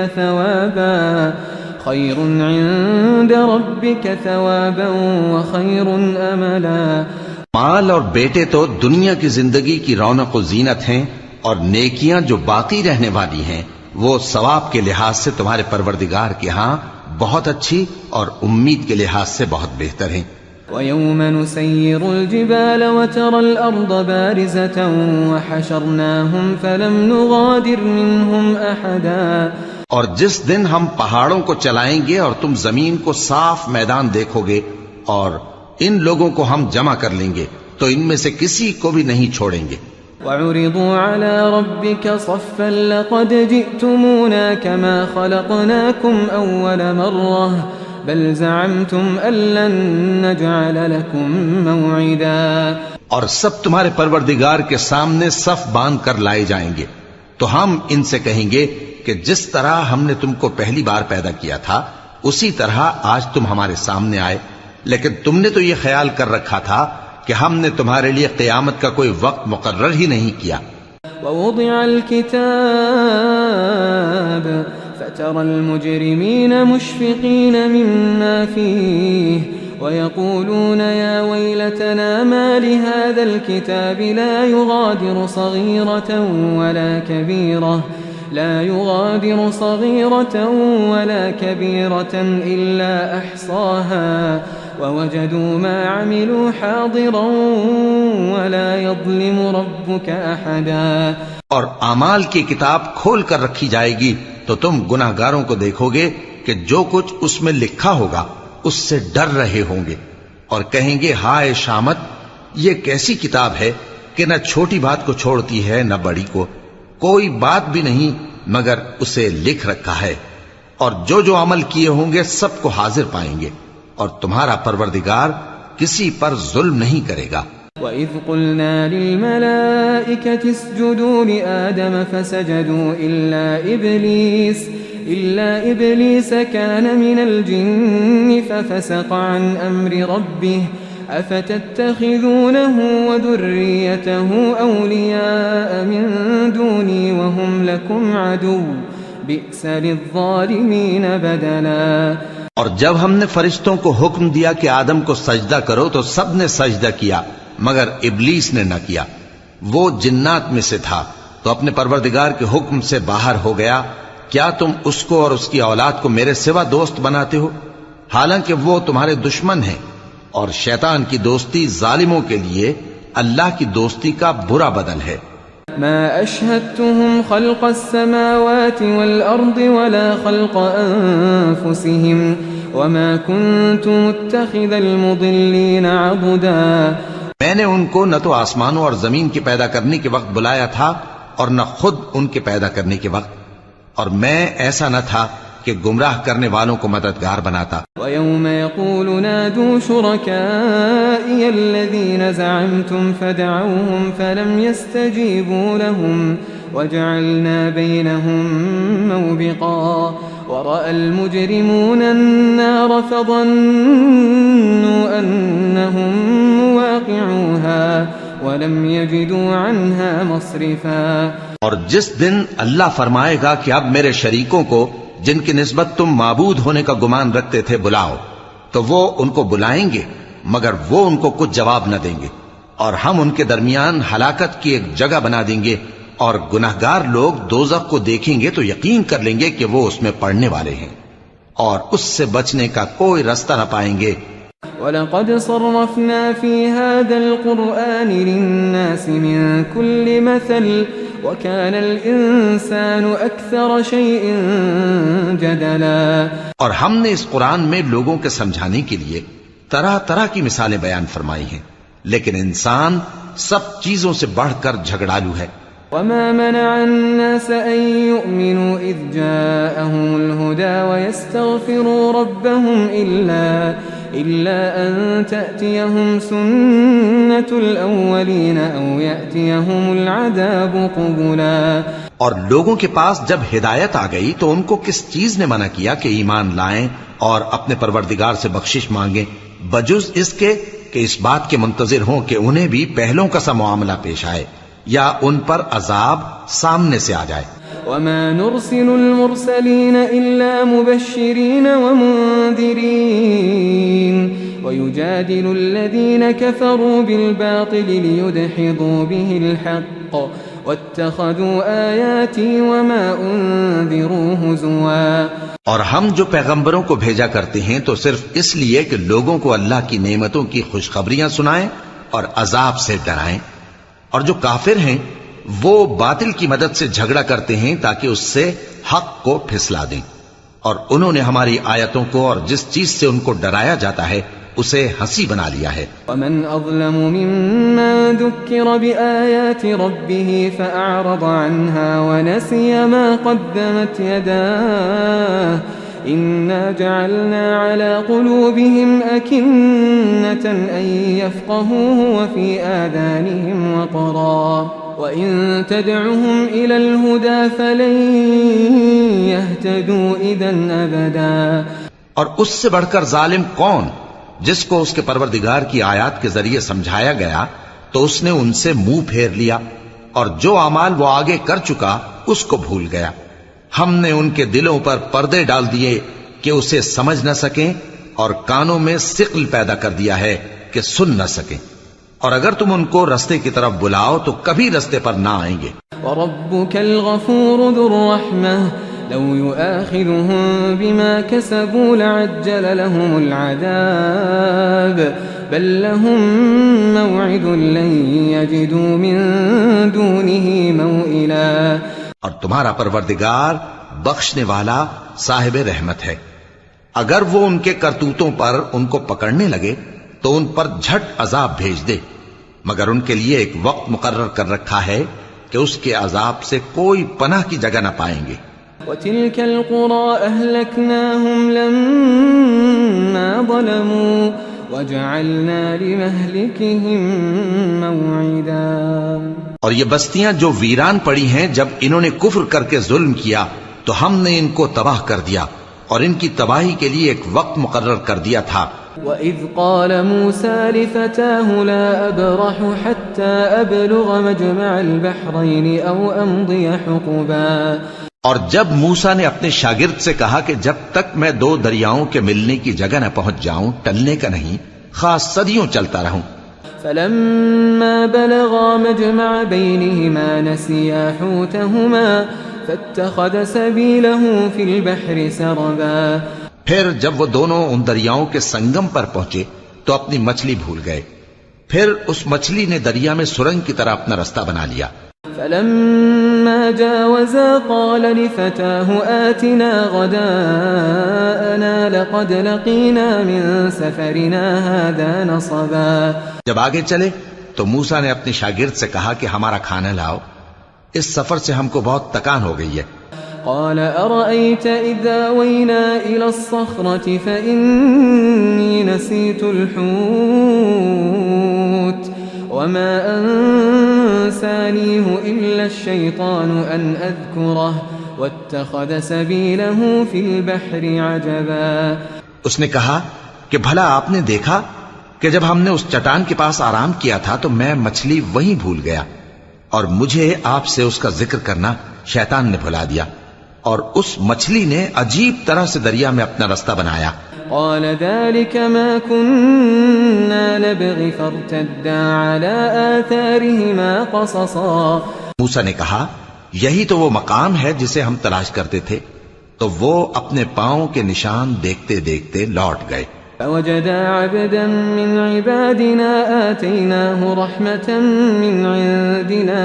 ثوابا وخير املا۔ مال اور بیٹے تو دنیا کی زندگی کی رونق و زینت ہیں، اور نیکیاں جو باقی رہنے والی ہیں وہ ثواب کے لحاظ سے تمہارے پروردگار کے ہاں بہت اچھی اور امید کے لحاظ سے بہت بہتر ہیں۔ وَيَوْمَ نُسَيِّرُ الْجِبَالَ وَتَرَى الْأَرْضَ بَارِزَةً وَحَشَرْنَاهُمْ فَلَمْ نُغَادِرْ مِنْهُمْ أَحَدًا۔ اور جس دن ہم پہاڑوں کو چلائیں گے اور تم زمین کو صاف میدان دیکھو گے اور ان لوگوں کو ہم جمع کر لیں گے تو ان میں سے کسی کو بھی نہیں چھوڑیں گے۔ وَعُرِضُوا عَلَى رَبِّكَ صَفًّا لَقَدْ جِئْتُمُونَا كَمَا خَلَقْنَاكُمْ أَوَّلَ مَرَّةٍ بَلْ زَعَمْتُمْ أَن لَّن نَّجْعَلَ لَكُم مَّوْعِدًا۔ اور سب تمہارے پروردگار کے سامنے صف باندھ کر لائے جائیں گے تو ہم ان سے کہیں گے کہ جس طرح ہم نے تم کو پہلی بار پیدا کیا تھا اسی طرح آج تم ہمارے سامنے آئے، لیکن تم نے تو یہ خیال کر رکھا تھا کہ ہم نے تمہارے لیے قیامت کا کوئی وقت مقرر ہی نہیں کیا۔ ووضع الكتاب فترى المجرمين مشفقين مما فيه ويقولون يا ويلتنا ما لهذا الكتاب لا يغادر صغيرة ولا كبيرة إلا أحصاها ووجدوا ما عملوا حاضرا ولا يظلم ربك أحدا۔ اور اعمال کی کتاب کھول کر رکھی جائے گی تو تم گناہگاروں کو دیکھو گے کہ جو کچھ اس میں لکھا ہوگا اس سے ڈر رہے ہوں گے اور کہیں گے ہائے شامت، یہ کیسی کتاب ہے کہ نہ چھوٹی بات کو چھوڑتی ہے نہ بڑی کو، کوئی بات بھی نہیں مگر اسے لکھ رکھا ہے، اور جو جو عمل کیے ہوں گے سب کو حاضر پائیں گے، اور تمہارا پروردگار کسی پر ظلم نہیں کرے گا۔ وَإِذْ قُلْنَا لِلْمَلَائِكَةِ اسْجُدُوا لِآدَمَ فَسَجَدُوا إِلَّا إِبْلِيسَ كَانَ مِنَ الْجِنِّ فَفَسَقَ عَنْ أَمْرِ رَبِّهِ أَفَتَتَّخِذُونَهُ وَذُرِّيَّتَهُ أَوْلِيَاءَ مِن دُونِي وَهُمْ لَكُمْ عَدُوٌّ بِئْسَ لِلظَّالِمِينَ بَدَلًا۔ اور جب ہم نے فرشتوں کو حکم دیا کہ آدم کو سجدہ کرو تو سب نے سجدہ کیا مگر ابلیس نے نہ کیا، وہ جنات میں سے تھا تو اپنے پروردگار کے حکم سے باہر ہو گیا۔ کیا تم اس کو اور اس کی اولاد کو میرے سوا دوست بناتے ہو، حالانکہ وہ تمہارے دشمن ہیں، اور شیطان کی دوستی ظالموں کے لیے اللہ کی دوستی کا برا بدل ہے۔ ما أشهدتهم خلق السماوات والأرض ولا خلق أنفسهم وما كنت متخذ المضلين عضدا۔ میں نے ان کو نہ تو آسمانوں اور زمین کے پیدا کرنے کے وقت بلایا تھا اور نہ خود ان کے پیدا کرنے کے وقت، اور میں ایسا نہ تھا کہ گمراہ کرنے والوں کو مددگار بناتا۔ وَيَوْمَ يَقُولُ نَادُوا شُرَكَائِيَ الَّذِينَ زَعَمْتُمْ فَدَعَوْهُمْ فَلَمْ يَسْتَجِيبُوا لَهُمْ وَجَعَلْنَا بَيْنَهُمْ مَوْبِقًا وَرَأَى الْمُجْرِمُونَ النَّارَ فَظَنُّوا أَنَّهُمْ مُوَاقِعُوهَا وَلَمْ يَجِدُوا عَنْهَا مَصْرِفًا۔ اور جس دن اللہ فرمائے گا کہ اب میرے شریکوں کو جن کی نسبت تم معبود ہونے کا گمان رکھتے تھے بلاؤ، تو وہ ان کو بلائیں گے مگر وہ ان کو کچھ جواب نہ دیں گے، اور ہم ان کے درمیان ہلاکت کی ایک جگہ بنا دیں گے، اور گناہگار لوگ دوزخ کو دیکھیں گے تو یقین کر لیں گے کہ وہ اس میں پڑنے والے ہیں، اور اس سے بچنے کا کوئی رستہ نہ پائیں گے۔ وَلَقَدْ صَرَّفْنَا فِي هَذَا الْقُرْآنِ لِلنَّاسِ مِنْ كُلِّ مَثَلٍ وكان الإنسان أكثر شيء جدلا. اور ہم نے اس قرآن میں لوگوں کے سمجھانے کے لیے طرح طرح کی مثالیں بیان فرمائی ہیں، لیکن انسان سب چیزوں سے بڑھ کر جھگڑالو ہے. وما منع الناس أن يؤمنوا إذ جاءهم الهدى ويستغفروا ربهم إلا أن تأتيهم سنة الأولين أو يأتيهم العذاب قبلا. اور لوگوں کے پاس جب ہدایت آ گئی تو ان کو کس چیز نے منع کیا کہ ایمان لائیں اور اپنے پروردگار سے بخشش مانگیں، بجز اس کے کہ اس بات کے منتظر ہوں کہ انہیں بھی پہلوں کا سا معاملہ پیش آئے یا ان پر عذاب سامنے سے آ جائے. وما نرسل المرسلين إلا مبشرين ومنذرين ويجادل الذين كفروا بالباطل ليدحضوا به الحق واتخذوا آياتي وما أنذروا هزوا. اور ہم جو پیغمبروں کو بھیجا کرتے ہیں تو صرف اس لیے کہ لوگوں کو اللہ کی نعمتوں کی خوشخبریاں سنائیں اور عذاب سے ڈرائیں، اور جو کافر ہیں وہ باطل کی مدد سے جھگڑا کرتے ہیں تاکہ اس سے حق کو پھسلا دیں، اور انہوں نے ہماری آیتوں کو اور جس چیز سے ان کو ڈرایا جاتا ہے اسے ہنسی بنا لیا ہے. ومن اظلم ممن ذكر بآيات ربه فأعرض عنها ونسي ما قدمت يداه إنا جعلنا على قلوبهم أكنة أن يفقهوه وفي آذانهم وقرا وإن تدعهم إلى الهدى فلن يهتدوا إذا أبدا. اور اس سے بڑھ کر ظالم کون جس کو اس کے پروردگار کی آیات کے ذریعے سمجھایا گیا تو اس نے ان سے منہ پھیر لیا، اور جو اعمال وہ آگے کر چکا اس کو بھول گیا. ہم نے ان کے دلوں پر پردے ڈال دیے کہ اسے سمجھ نہ سکیں، اور کانوں میں ثقل پیدا کر دیا ہے کہ سن نہ سکیں، اور اگر تم ان کو رستے کی طرف بلاؤ تو کبھی رستے پر نہ آئیں گے. وَرَبُّكَ الْغَفُورُ ذُو الرَّحْمَةِ لو يؤاخذهم بما كسبوا لعجل لهم العذاب بل لهم موعد لن يجدوا من دونه موئلا. اور تمہارا پروردگار بخشنے والا صاحب رحمت ہے، اگر وہ ان کے کرتوتوں پر ان کو پکڑنے لگے تو ان پر جھٹ عذاب بھیج دے، مگر ان کے لیے ایک وقت مقرر کر رکھا ہے کہ اس کے عذاب سے کوئی پناہ کی جگہ نہ پائیں گے. وَتِلْكَ الْقُرَىٰ أَهْلَكْنَاهُمْ لَمَّا ظَلَمُوا وَجَعَلْنَا لِمَهْلِكِهِمْ مَوْعِدًا. اور یہ بستیاں جو ویران پڑی ہیں جب انہوں نے کفر کر کے ظلم کیا تو ہم نے ان کو تباہ کر دیا اور ان کی تباہی کے لیے ایک وقت مقرر کر دیا تھا. وَإِذْ قَالَ مُوسَىٰ لِفَتَاهُ لَا أَبْرَحُ حَتَّىٰ أَبْلُغَ مَجْمَعَ الْبَحْرَيْنِ أَوْ أَمْضِيَ حُقُبًا. اور جب موسیٰ نے اپنے شاگرد سے کہا کہ جب تک میں دو دریاؤں کے ملنے کی جگہ نہ پہنچ جاؤں ٹلنے کا نہیں، خاص صدیوں چلتا رہوں. فَلَمَّا بَلَغَا مَجْمَعَ بَيْنِهِمَا نَسِيَا حُوتَهُمَا فَاتَّخَذَ سَبِيلَهُ فِي الْبَحْرِ سَرَبًا. پھر جب وہ دونوں ان دریاؤں کے سنگم پر پہنچے تو اپنی مچھلی بھول گئے، پھر اس مچھلی نے دریا میں سرنگ کی طرح اپنا رستہ بنا لیا. فَلَمَّا جَاوَزَا قَالَ لِفَتَاهُ آتِنَا غَدَاءَنَا لَقَدْ لَقِينَا مِن سَفَرِنَا هَذَا نَصَبًا. جب آگے چلے تو موسیٰ نے اپنے شاگرد سے کہا کہ ہمارا کھانا لاؤ، اس سفر سے ہم کو بہت تکان ہو گئی ہے. قال أرأيت إذا وينا إلى الصخرة فإني نسيت الحوت وما أنسانيه إلا الشيطان أن أذكره واتخذ سبيله في البحر عجبا. اس نے کہا کہ بھلا آپ نے دیکھا کہ جب ہم نے اس چٹان کے پاس آرام کیا تھا تو میں مچھلی وہیں بھول گیا، اور مجھے آپ سے اس کا ذکر کرنا شیطان نے بھلا دیا، اور اس مچھلی نے عجیب طرح سے دریا میں اپنا رستہ بنایا. قال ذلك ما كنا نبغي فارتدا على آثارهما قصصا. موسیٰ نے کہا یہی تو وہ مقام ہے جسے ہم تلاش کرتے تھے، تو وہ اپنے پاؤں کے نشان دیکھتے دیکھتے لوٹ گئے. فوجدا عبدا من عبادنا آتيناه رحمة من عندنا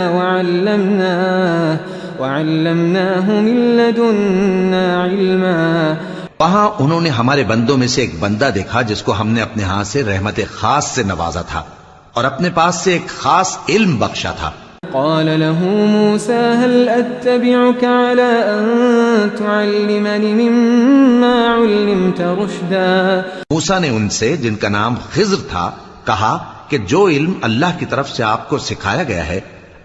وعلمناه من لدنا علما. وہاں انہوں نے ہمارے بندوں میں سے ایک بندہ دیکھا جس کو ہم نے اپنے ہاں سے رحمت خاص سے نوازا تھا اور اپنے پاس سے ایک خاص علم بخشا تھا. قال له موسى هل أتبعك على أن تعلمني مما علمت رشدا. موسیٰ نے ان سے جن کا نام خضر تھا کہا کہ جو علم اللہ کی طرف سے آپ کو سکھایا گیا ہے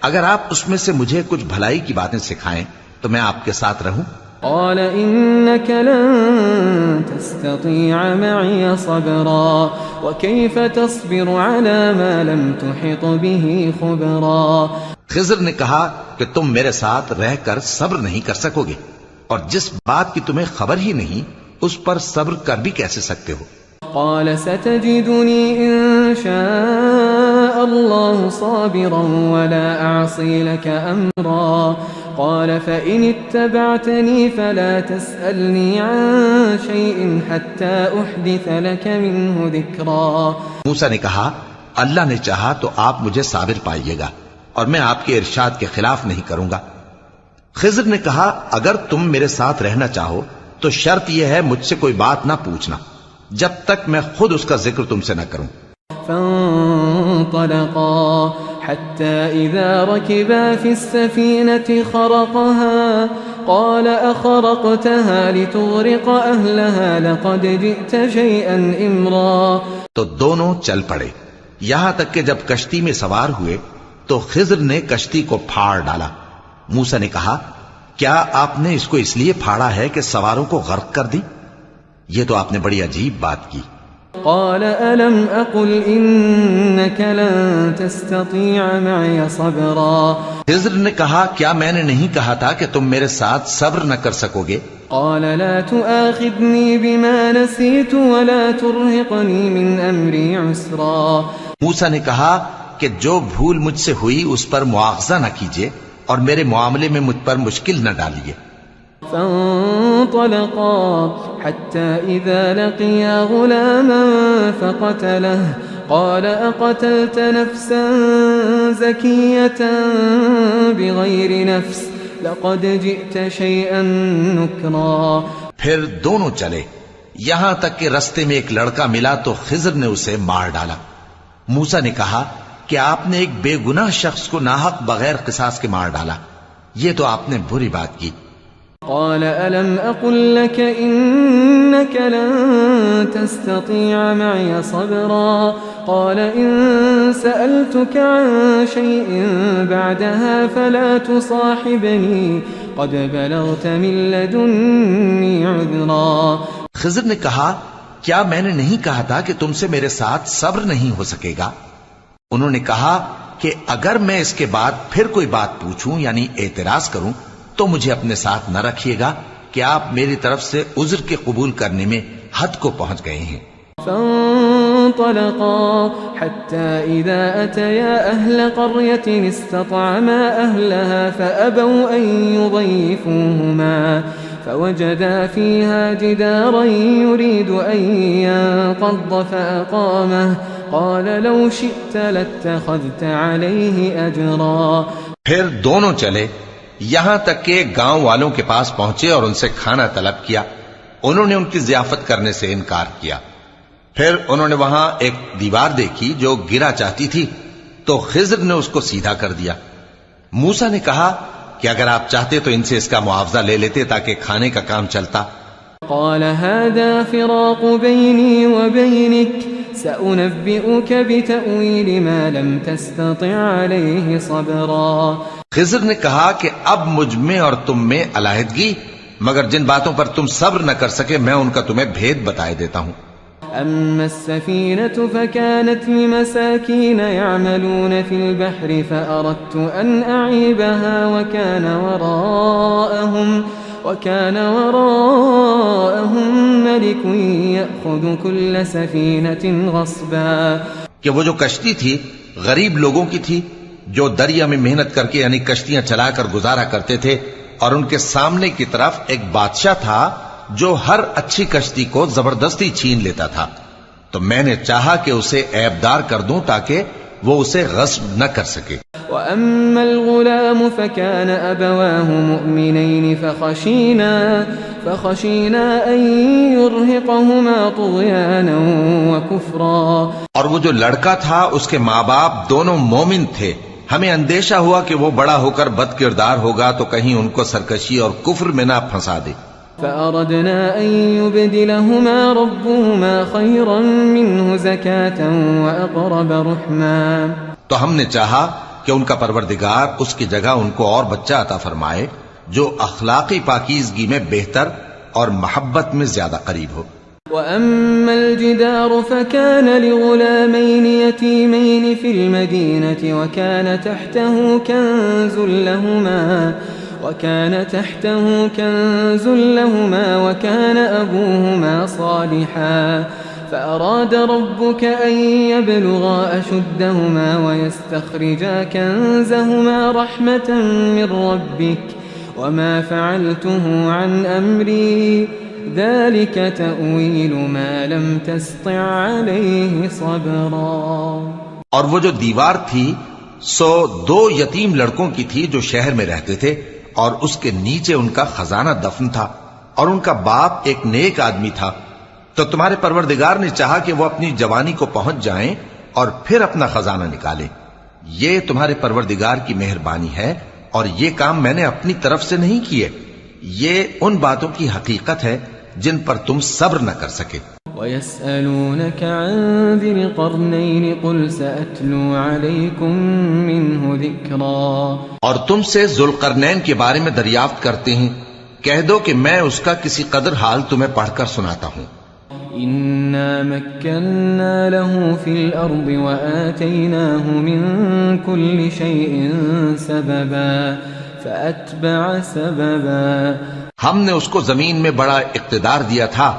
اگر آپ اس میں سے مجھے کچھ بھلائی کی باتیں سکھائیں تو میں آپ کے ساتھ رہوں. قال إنك لن تستطيع معي صبرا وكيف تصبر على ما لم تحط به خبرا. خضر نے کہا کہ تم میرے ساتھ رہ کر صبر نہیں کر سکو گے اور جس بات کی تمہیں خبر ہی نہیں اس پر صبر کر بھی کیسے سکتے ہو. قال ستجدني إن شاء الله صابرا ولا أعصي لك أمرا. قال فإن اتبعتني فلا تسألني عن شيء حتى أحدث لك منه ذكرا. موسیٰ نے کہا اللہ نے چاہا تو آپ مجھے صابر پائیے گا اور میں آپ کے ارشاد کے خلاف نہیں کروں گا. خضر نے کہا اگر تم میرے ساتھ رہنا چاہو تو شرط یہ ہے مجھ سے کوئی بات نہ پوچھنا جب تک میں خود اس کا ذکر تم سے نہ کروں. فانطلقا حتى إذا ركبا في السفينة خرقها قال أخرقتها لتغرق أهلها لقد جئت شيئا إمرا. تو دونوں چل پڑے یہاں تک کہ جب کشتی میں سوار ہوئے تو خضر نے کشتی کو پھاڑ ڈالا. موسیٰ نے کہا کیا آپ نے اس کو اس لیے پھاڑا ہے کہ سواروں کو غرق کر دی؟ یہ تو آپ نے بڑی عجیب بات کی. قال ألم أقل إنك لن تستطيع معي صبرا. خضر نے کہا کیا میں نے نہیں کہا تھا کہ تم میرے ساتھ صبر نہ کر سکو گے؟ قال لا تؤاخذني بما نسيت ولا ترهقني من أمري عسرا. موسیٰ نے کہا کہ جو بھول مجھ سے ہوئی اس پر مواخذہ نہ کیجیے اور میرے معاملے میں مجھ پر مشکل نہ ڈالیے. فانطلقا حتى إذا لقيا غلاما فقتله قال أقتلت نفسا زكية بغير نفس لقد جئت شيئا نكرا. پھر دونوں چلے یہاں تک کہ رستے میں ایک لڑکا ملا تو خضر نے اسے مار ڈالا. موسیٰ نے کہا کہ آپ نے ایک بے گناہ شخص کو ناحق بغیر قصاص کے مار ڈالا. یہ تو آپ نے بری بات کی. قال ألم أقل لك إنك لن تستطيع معي صبرا. قال إن سألتك عن شيء بعدها فلا تصاحبني قد بلغت من لدني عذرا. خضر نے کہا کیا میں نے نہیں کہا تھا کہ تم سے میرے ساتھ صبر نہیں ہو سکے گا؟ انہوں نے کہا کہ اگر میں اس کے بعد پھر کوئی بات پوچھوں یعنی اعتراض کروں تو مجھے اپنے ساتھ نہ رکھیے گا کہ آپ میری طرف سے عذر کے قبول کرنے میں حد کو پہنچ گئے ہیں. فانطلقا حتى إذا أتيا أهل قرية استطعما أهلها فأبوا أن يضيفوهما فوجدا فيها جدارا يريد أن ينقض فأقامه قال لو شئت لاتخذت عليه أجرا. پھر دونوں چلے یہاں تک کہ گاؤں والوں کے پاس پہنچے اور ان سے کھانا طلب کیا. انہوں نے ان کی ضیافت کرنے سے انکار کیا. پھر انہوں نے وہاں ایک دیوار دیکھی جو گرا چاہتی تھی تو خضر نے اس کو سیدھا کر دیا. موسیٰ نے کہا کہ اگر آپ چاہتے تو ان سے اس کا معاوضہ لے لیتے تاکہ کھانے کا کام چلتا. قال هذا فراق بيني وبينك سأنبئك بتأويل ما لم تستطع عليه صبرا. خضر نے کہا کہ اب مجھ میں اور تم میں علیحدگی مگر جن باتوں پر تم صبر نہ کر سکے میں ان کا تمہیں بھید بتائے دیتا ہوں. أما السفينة فكانت لمساكين يعملون في البحر فأردت أن أعيبها وكان وراءهم ملك يأخذ كل سفينة غصبا. کہ وہ جو کشتی تھی غریب لوگوں کی تھی جو دریا میں محنت کر کے یعنی کشتیاں چلا کر گزارا کرتے تھے اور ان کے سامنے کی طرف ایک بادشاہ تھا جو ہر اچھی کشتی کو زبردستی چھین لیتا تھا. تو میں نے چاہا کہ اسے عیبدار کر دوں تاکہ وہ اسے غصب نہ کر سکے. وأما الغلام فكان أبواه مؤمنين فخشينا أن يرهقهما طغيانا وكفرا. اور وہ جو لڑکا تھا اس کے ماں باپ دونوں مومن تھے، ہمیں اندیشہ ہوا کہ وہ بڑا ہو کر بد کردار ہوگا تو کہیں ان کو سرکشی اور کفر میں نہ پھنسا دے. فأردنا أن يبدلهما ربهما خيرا منه زكاة وأقرب رحما. تو ہم نے چاہا کہ ان کا پروردگار اس کی جگہ ان کو اور بچہ عطا فرمائے جو اخلاقی پاکیزگی میں بہتر اور محبت میں زیادہ قریب ہو. وأما الجدار فكان لغلامين يتيمين في المدينة وكان تحته كنز لهما وكان أبوهما صالحا فأراد ربك أن يبلغا أشدهما ويستخرجا كنزهما رحمة من ربك وما فعلته عن أمري ذلك تأويل ما لم تستطع عليه صبرا. اور وہ جو دیوار تھی سو 2 یتیم لڑکوں کی تھی جو شہر میں رہتے تھے، اور اس کے نیچے ان کا خزانہ دفن تھا، اور ان کا باپ ایک نیک آدمی تھا. تو تمہارے پروردگار نے چاہا کہ وہ اپنی جوانی کو پہنچ جائیں اور پھر اپنا خزانہ نکالیں. یہ تمہارے پروردگار کی مہربانی ہے، اور یہ کام میں نے اپنی طرف سے نہیں کیے. یہ ان باتوں کی حقیقت ہے جن پر تم صبر نہ کر سکے. وَيَسْأَلُونَكَ عَنْ ذِي الْقَرْنَيْنِ قُلْ سَأَتْلُو عَلَيْكُمْ مِنْهُ ذِكْرًا. اور تم سے ذوالقرنین کے بارے میں دریافت کرتے ہیں، کہہ دو کہ میں اس کا کسی قدر حال تمہیں پڑھ کر سناتا ہوں. إِنَّا مَكَّنَّا لَهُ فِي الْأَرْضِ وَآتَيْنَاهُ مِنْ كُلِّ شَيْءٍ سَبَبًا فَأَتْبَعَ سَبَبًا. ہم نے اس کو زمین میں بڑا اقتدار دیا تھا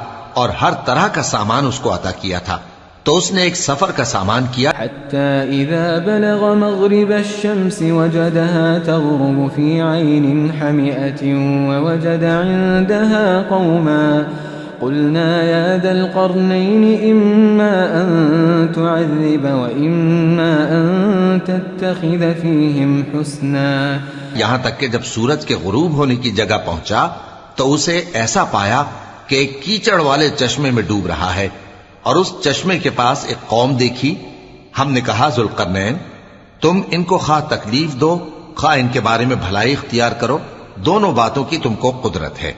اور ہر طرح کا سامان اس کو عطا کیا تھا، تو اس نے ایک سفر کا سامان کیا. حتى إذا بلغ مغرب الشمس وجدها تغرب في عين حمئة ووجد عندها قوما قلنا يا ذا القرنين إما أن تعذب وإما أن تتخذ فيهم حسنا. یہاں تک کہ جب سورج کے غروب ہونے کی جگہ پہنچا تو اسے ایسا پایا کہ ایک کیچڑ والے چشمے میں ڈوب رہا ہے، اور اس چشمے کے پاس ایک قوم دیکھی. ہم نے کہا ذوالقرنین تم ان کو خواہ تکلیف دو خواہ ان کے بارے میں بھلائی اختیار کرو، دونوں باتوں کی تم کو قدرت ہے.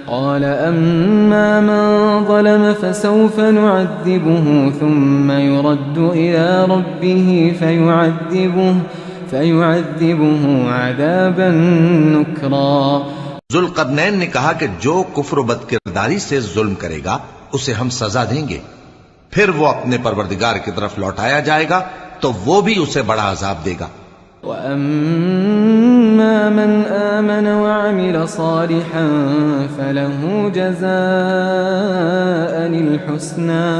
قال أما من ظلم فسوف نعذبه ثم يرد إلى ربه فيعذبه عذابا نكرا. ذوالقرنین نے کہا کہ جو کفر و بد کرداری سے ظلم کرے گا اسے ہم سزا دیں گے، پھر وہ اپنے پروردگار کی طرف لوٹایا جائے گا تو وہ بھی اسے بڑا عذاب دے گا. وَأَمَّا مَنْ آمَنَ وَعَمِلَ صَالِحًا فَلَهُ جَزَاءً الْحُسْنَى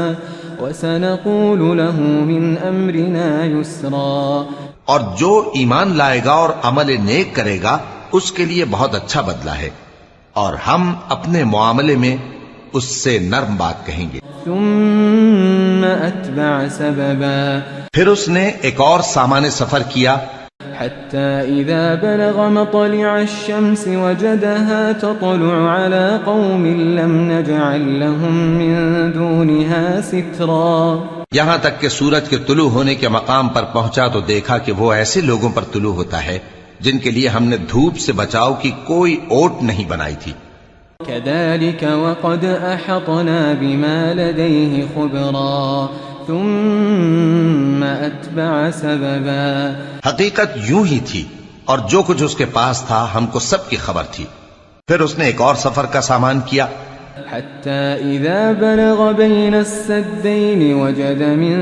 وَسَنَقُولُ لَهُ مِنْ أَمْرِنَا يُسْرًا. اور جو ایمان لائے گا اور عمل نیک کرے گا اس کے لیے بہت اچھا بدلہ ہے، اور ہم اپنے معاملے میں اس سے نرم بات کہیں گے. ثم أتبع سببا. پھر اس نے ایک اور سامان سفر کیا حتى إذا بلغ مطلع الشمس وجدها تطلع على قوم لم نجعل لهم من دونها سترا. یہاں تک کہ سورج کے طلوع ہونے کے مقام پر پہنچا تو دیکھا کہ وہ ایسے لوگوں پر طلوع ہوتا ہے جن کے لیے ہم نے دھوپ سے بچاؤ کی کوئی اوٹ نہیں بنائی تھی. كذلك وقد أحطنا بما لديه خبرا ثم أتبع سببا. حقیقت یوں ہی تھی، اور جو کچھ اس کے پاس تھا ہم کو سب کی خبر تھی. پھر اس نے ایک اور سفر کا سامان کیا. حتى إذا بلغ بين السدين وجد من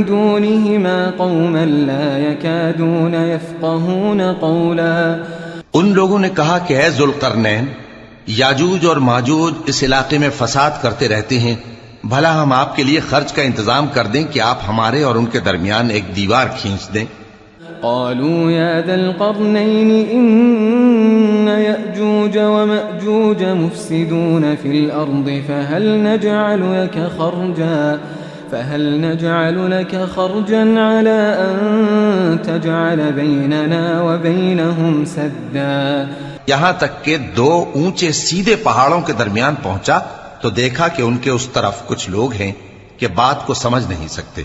دونهما قوما لا يكادون يفقهون قولا. ان لوگوں نے کہا کہ اے ذوالقرنین یاجوج اور ماجوج اس علاقے میں فساد کرتے رہتے ہیں، بھلا ہم آپ کے لیے خرچ کا انتظام کر دیں کہ آپ ہمارے اور ان کے درمیان ایک دیوار کھینچ دیں. قالوا يا ذا القرنين إن يأجوج ومأجوج مفسدون في الأرض فهل نجعل لك خرجا على أن تجعل بيننا وبينهم سدا؟ یہاں تک کہ دو اونچے سیدھے پہاڑوں کے درمیان پہنچا تو دیکھا کہ ان کے اس طرف کچھ لوگ ہیں کہ بات کو سمجھ نہیں سکتے.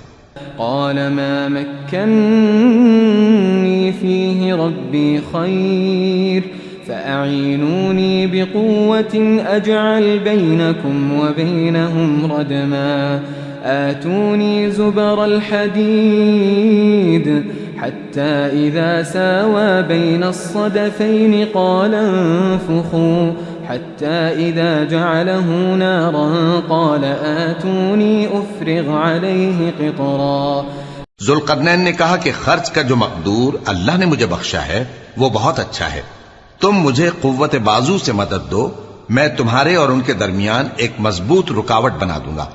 قال ما مكنني فيه ربي خير فأعينوني بقوة أجعل بينكم وبينهم ردما آتوني زبر الحديد حتى إذا ساوى بين الصدفين قال انفخوا حتى إذا جعله نارا قال آتوني أفرغ عليه قطرا. ذوالقرنین نے کہا کہ خرچ کا جو مقدور اللہ نے مجھے بخشا ہے وہ بہت اچھا ہے. تم مجھے قوت بازو سے مدد دو، میں تمہارے اور ان کے درمیان ایک مضبوط رکاوٹ بنا دوں گا.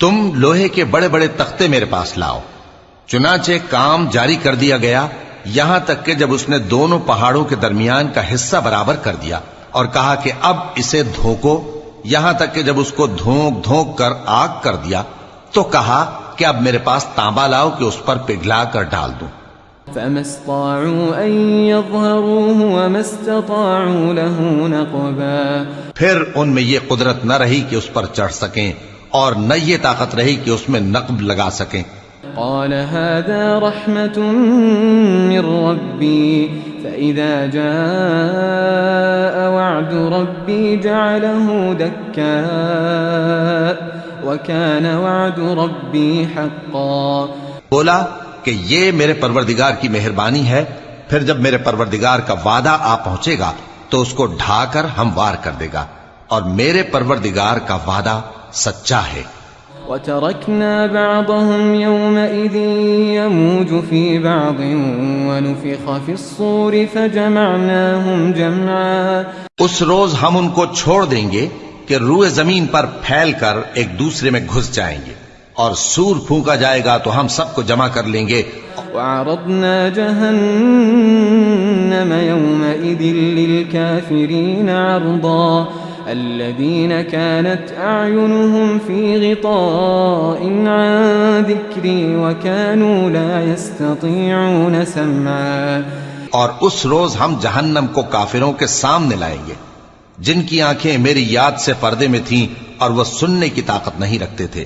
تم لوہے کے بڑے بڑے تختے میرے پاس لاؤ. چنانچہ کام جاری کر دیا گیا یہاں تک کہ جب اس نے دونوں پہاڑوں کے درمیان کا حصہ برابر کر دیا اور کہا کہ اب اسے دھوکو، یہاں تک کہ جب اس کو دھونک دھونک کر آگ کر دیا تو کہا کہ اب میرے پاس تانبا لاؤ کہ اس پر پگھلا کر ڈال دوں. فما استطاعوا أن يظهروه وما استطاعوا له نقبا. پھر ان میں یہ قدرت نہ رہی کہ اس پر چڑھ سکیں اور نہ یہ طاقت رہی کہ اس میں نقب لگا سکیں. قال هذا رحمة من ربي فإذا جاء وعد ربي جعله دكا وكان وعد ربي حقا. بولا کہ یہ میرے پروردگار کی مہربانی ہے، پھر جب میرے پروردگار کا وعدہ آ پہنچے گا تو اس کو ڈھا کر ہموار کر دے گا، اور میرے پروردگار کا وعدہ سچا ہے. وَتَرَكْنَا بَعْضَهُمْ يَوْمَئِذٍ يَمُوجُ فِي بَعْضٍ وَنُفِخَ فِي الصُّورِ فَجَمَعْنَاهُمْ جَمْعًا. اس روز ہم ان کو چھوڑ دیں گے کہ روئے زمین پر پھیل کر ایک دوسرے میں گھس جائیں گے، اور سور پھونکا جائے گا تو ہم سب کو جمع کر لیں گے. وَعَرَضْنَا جَهَنَّمَ يَوْمَئِذٍ لِلْكَافِرِينَ عَرْضًا الذين كانت أعينهم في غطاء عن ذكري وكانوا لا يستطيعون سمعا. اور اس روز ہم جہنم کو کافروں کے سامنے لائیں گے جن کی آنکھیں میری یاد سے پردے میں تھیں اور وہ سننے کی طاقت نہیں رکھتے تھے.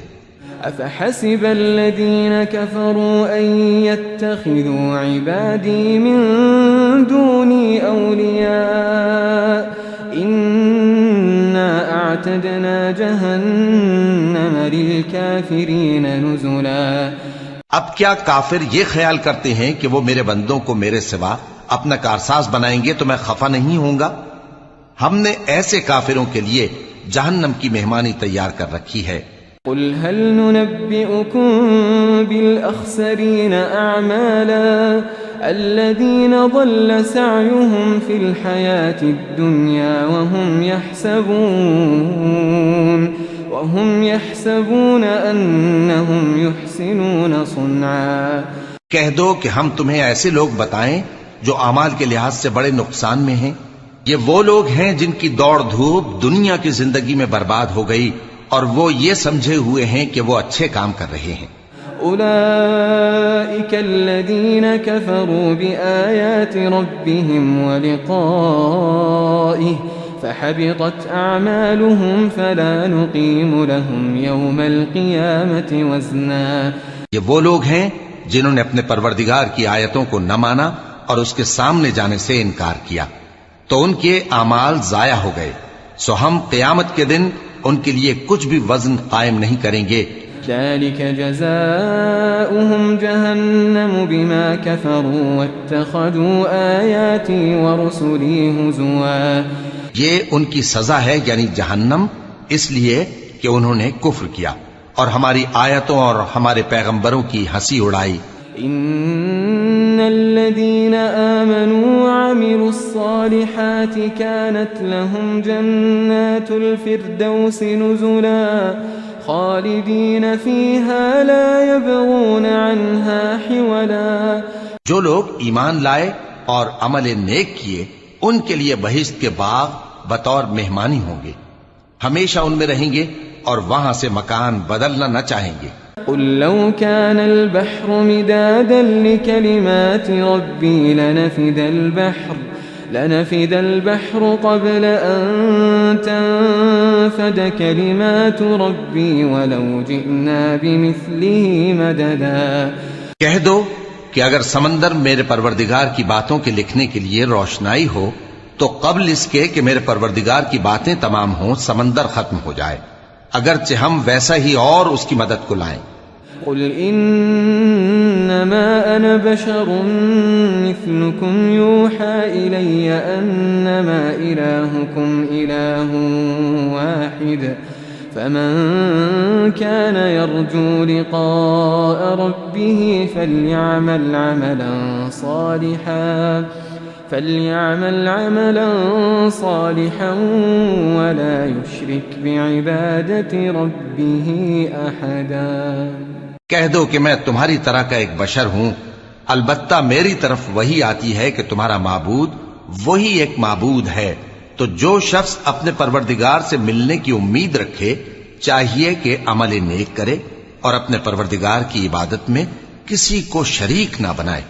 أفحسب الذين كفروا أن يتخذوا عبادي من دوني أولياء إنا أعتدنا جهنم للكافرين نزلا. اب کیا کافر یہ خیال کرتے ہیں کہ وہ میرے بندوں کو میرے سوا اپنا کارساز بنائیں گے تو میں خفا نہیں ہوں گا؟ ہم نے ایسے کافروں کے لیے جہنم کی مہمانی تیار کر رکھی ہے. قل هل ننبئكم بالأخسرين أعمالا الذين ضل سعيهم في الحياة الدنيا وهم يحسبون أنهم يحسنون صنعا. کہہ دو کہ ہم تمہیں ایسے لوگ بتائیں جو اعمال کے لحاظ سے بڑے نقصان میں ہیں. یہ وہ لوگ ہیں جن کی دوڑ دھوپ دنیا کی زندگی میں برباد ہو گئی اور وہ یہ سمجھے ہوئے ہیں کہ وہ اچھے کام کر رہے ہیں. أولئك الذين كفروا بآيات ربهم ولقائه فحبطت أعمالهم فلا نقيم لهم يوم القيامة وزنا. یہ وہ لوگ ہیں جنہوں نے اپنے پروردگار کی آیتوں کو نہ مانا اور اس کے سامنے جانے سے انکار کیا تو ان کے اعمال ضائع ہو گئے، سو ہم قیامت کے دن ان کے لیے کچھ بھی وزن قائم نہیں کریں گے. ذلك جزاؤهم جهنم بما كفروا واتخذوا آياتي ورسلي هزوا. یہ ان کی سزا ہے یعنی جہنم، اس لیے کہ انہوں نے کفر کیا اور ہماری آیتوں اور ہمارے پیغمبروں کی ہنسی اڑائی. ان الذين آمنوا وعملوا الصالحات كانت لهم جنات الفردوس نزلا خالدين فيها لا يبغون عنها حولا. جو لوگ ایمان لائے اور عمل نیک کیے ان کے لیے بہشت کے باغ بطور مہمانی ہوں گے، ہمیشہ ان میں رہیں گے اور وہاں سے مکان بدلنا نہ چاہیں گے. قل لو كان البحر مدادا لكلمات ربي لنفد البحر قبل أن تنفد كلمات ربي ولو جئنا بمثله مددا. کہہ دو کہ اگر سمندر میرے پروردگار کی باتوں کے لکھنے کے لیے روشنائی ہو تو قبل اس کے کہ میرے پروردگار کی باتیں تمام ہوں سمندر ختم ہو جائے، اگرچہ ہم ویسا ہی اور اس کی مدد کو لائیں. قل انما انا بشر مثلكم يوحى الي انما الهكم اله واحد فمن كان يرجو لقاء ربه فليعمل عملا صالحا ولا يشرك بعبادة ربه احدا. کہہ دو کہ میں تمہاری طرح کا ایک بشر ہوں، البتہ میری طرف وہی آتی ہے کہ تمہارا معبود وہی ایک معبود ہے. تو جو شخص اپنے پروردگار سے ملنے کی امید رکھے چاہیے کہ عمل نیک کرے اور اپنے پروردگار کی عبادت میں کسی کو شریک نہ بنائے.